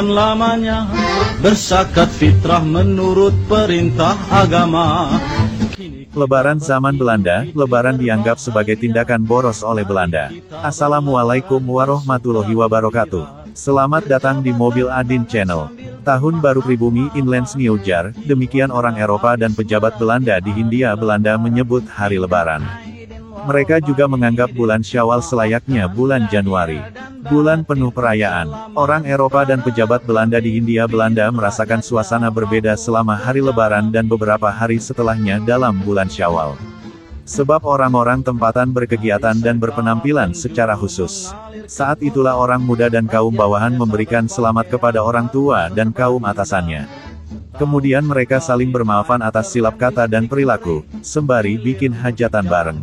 lamanya bersakat fitrah menurut perintah agama. Lebaran zaman Belanda, Lebaran dianggap sebagai tindakan boros oleh Belanda. Assalamualaikum warahmatullahi wabarakatuh. Selamat datang di Mobil Adin Channel. Tahun Baru Pribumi Inlands New Year, demikian orang Eropa dan pejabat Belanda di Hindia Belanda menyebut hari Lebaran. Mereka juga menganggap bulan Syawal selayaknya bulan Januari. Bulan penuh perayaan. Orang Eropa dan pejabat Belanda di Hindia Belanda merasakan suasana berbeda selama hari Lebaran dan beberapa hari setelahnya dalam bulan Syawal. Sebab orang-orang tempatan berkegiatan dan berpenampilan secara khusus. Saat itulah orang muda dan kaum bawahan memberikan selamat kepada orang tua dan kaum atasannya. Kemudian mereka saling bermaafan atas silap kata dan perilaku, sembari bikin hajatan bareng.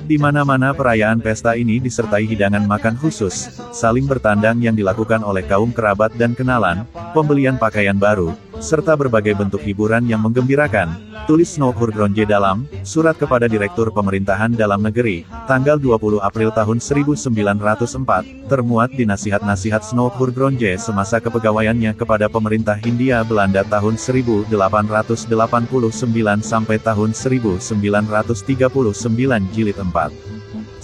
Di mana-mana perayaan pesta ini disertai hidangan makan khusus, saling bertandang yang dilakukan oleh kaum kerabat dan kenalan, pembelian pakaian baru, serta berbagai bentuk hiburan yang menggembirakan, tulis Snow Hurgronje dalam surat kepada Direktur Pemerintahan Dalam Negeri, tanggal 20 April tahun 1904, termuat di nasihat-nasihat Snow Hurgronje semasa kepegawaiannya kepada pemerintah Hindia Belanda tahun 1889 sampai tahun 1939 jilid 4.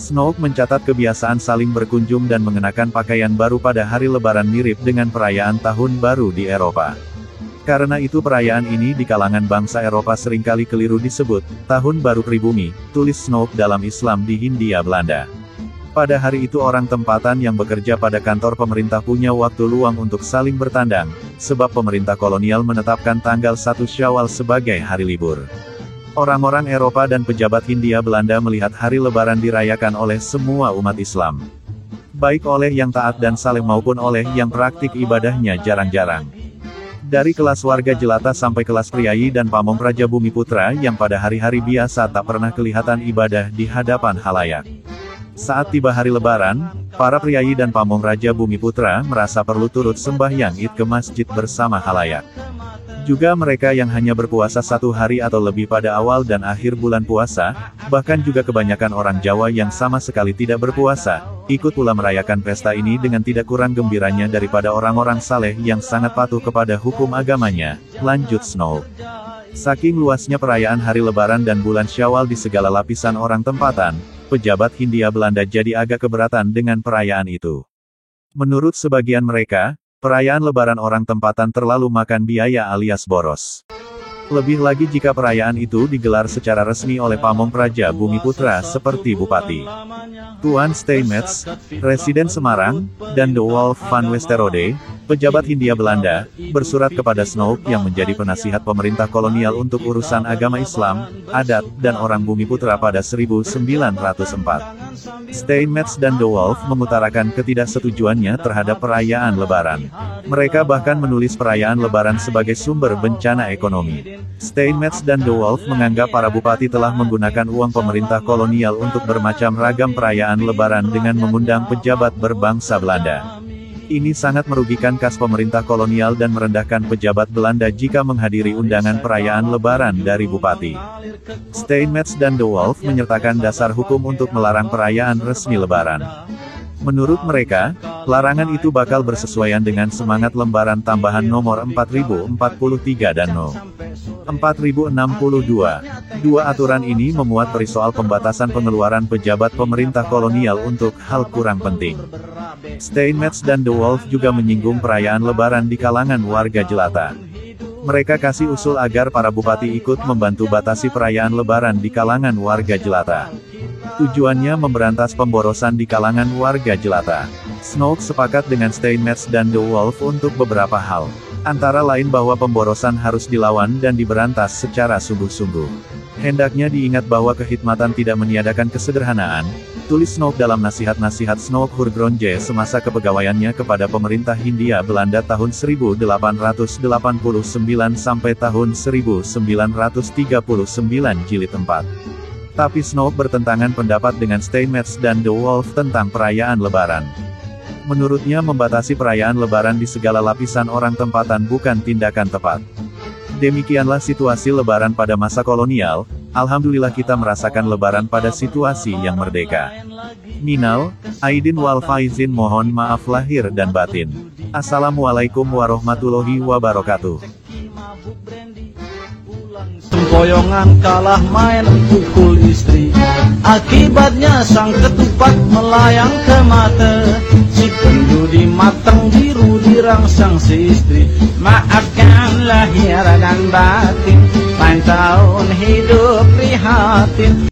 Snow mencatat kebiasaan saling berkunjung dan mengenakan pakaian baru pada hari Lebaran mirip dengan perayaan Tahun Baru di Eropa. Karena itu perayaan ini di kalangan bangsa Eropa seringkali keliru disebut Tahun Baru Pribumi, tulis Snow dalam Islam di Hindia Belanda. Pada hari itu orang tempatan yang bekerja pada kantor pemerintah punya waktu luang untuk saling bertandang, sebab pemerintah kolonial menetapkan tanggal 1 Syawal sebagai hari libur. Orang-orang Eropa dan pejabat Hindia Belanda melihat hari Lebaran dirayakan oleh semua umat Islam. Baik oleh yang taat dan saleh maupun oleh yang praktik ibadahnya jarang-jarang. Dari kelas warga jelata sampai kelas priayi dan pamong Praja Bumi Putra yang pada hari-hari biasa tak pernah kelihatan ibadah di hadapan halayak. Saat tiba hari Lebaran, para priayi dan pamong Raja Bumi Putra merasa perlu turut sembahyang Id ke masjid bersama halayak. Juga mereka yang hanya berpuasa satu hari atau lebih pada awal dan akhir bulan puasa, bahkan juga kebanyakan orang Jawa yang sama sekali tidak berpuasa, ikut pula merayakan pesta ini dengan tidak kurang gembiranya daripada orang-orang saleh yang sangat patuh kepada hukum agamanya, lanjut Snow. Saking luasnya perayaan hari Lebaran dan bulan Syawal di segala lapisan orang tempatan, pejabat Hindia Belanda jadi agak keberatan dengan perayaan itu. Menurut sebagian mereka, perayaan Lebaran orang tempatan terlalu makan biaya alias boros. Lebih lagi jika perayaan itu digelar secara resmi oleh pamong Praja Bumi Putra seperti Bupati Tuan Steinmetz, Residen Semarang, dan De Wolf van Westerode, pejabat Hindia Belanda, bersurat kepada Snow yang menjadi penasihat pemerintah kolonial untuk urusan agama Islam, adat, dan orang Bumi Putra pada 1904. Steinmetz dan De Wolf mengutarakan ketidaksetujuannya terhadap perayaan Lebaran. Mereka bahkan menulis perayaan Lebaran sebagai sumber bencana ekonomi. Steinmetz dan De Wolf menganggap para bupati telah menggunakan uang pemerintah kolonial untuk bermacam ragam perayaan Lebaran dengan mengundang pejabat berbangsa Belanda. Ini sangat merugikan kas pemerintah kolonial dan merendahkan pejabat Belanda jika menghadiri undangan perayaan Lebaran dari bupati. Steinmetz dan De Wolf menyertakan dasar hukum untuk melarang perayaan resmi Lebaran. Menurut mereka, larangan itu bakal bersesuaian dengan semangat lembaran tambahan nomor 4043 dan No. 4062. Dua aturan ini memuat perisoal pembatasan pengeluaran pejabat pemerintah kolonial untuk hal kurang penting. Steinmetz dan De Wolf juga menyinggung perayaan Lebaran di kalangan warga jelata. Mereka kasih usul agar para bupati ikut membantu batasi perayaan Lebaran di kalangan warga jelata. Tujuannya memberantas pemborosan di kalangan warga jelata. Snow sepakat dengan Steinmetz dan De Wolf untuk beberapa hal. Antara lain bahwa pemborosan harus dilawan dan diberantas secara sungguh-sungguh. Hendaknya diingat bahwa kekhidmatan tidak meniadakan kesederhanaan, tulis Snow dalam nasihat-nasihat Snow Hurgronje semasa kepegawaiannya kepada pemerintah Hindia Belanda tahun 1889 sampai tahun 1939 jilid 4. Tapi Snow bertentangan pendapat dengan Steinmetz dan De Wolf tentang perayaan Lebaran. Menurutnya membatasi perayaan Lebaran di segala lapisan orang tempatan bukan tindakan tepat. Demikianlah situasi Lebaran pada masa kolonial, Alhamdulillah kita merasakan lebaran pada situasi yang merdeka. Minal aidin wal faizin, mohon maaf lahir dan batin. Assalamualaikum warahmatullahi wabarakatuh. Sempoyongan kalah main pukul istri, akibatnya sang ketupat melayang ke mata. Si penjudi matang biru dirangsang si istri. Maafkan lahir dan batin, lain tahun hidup prihatin.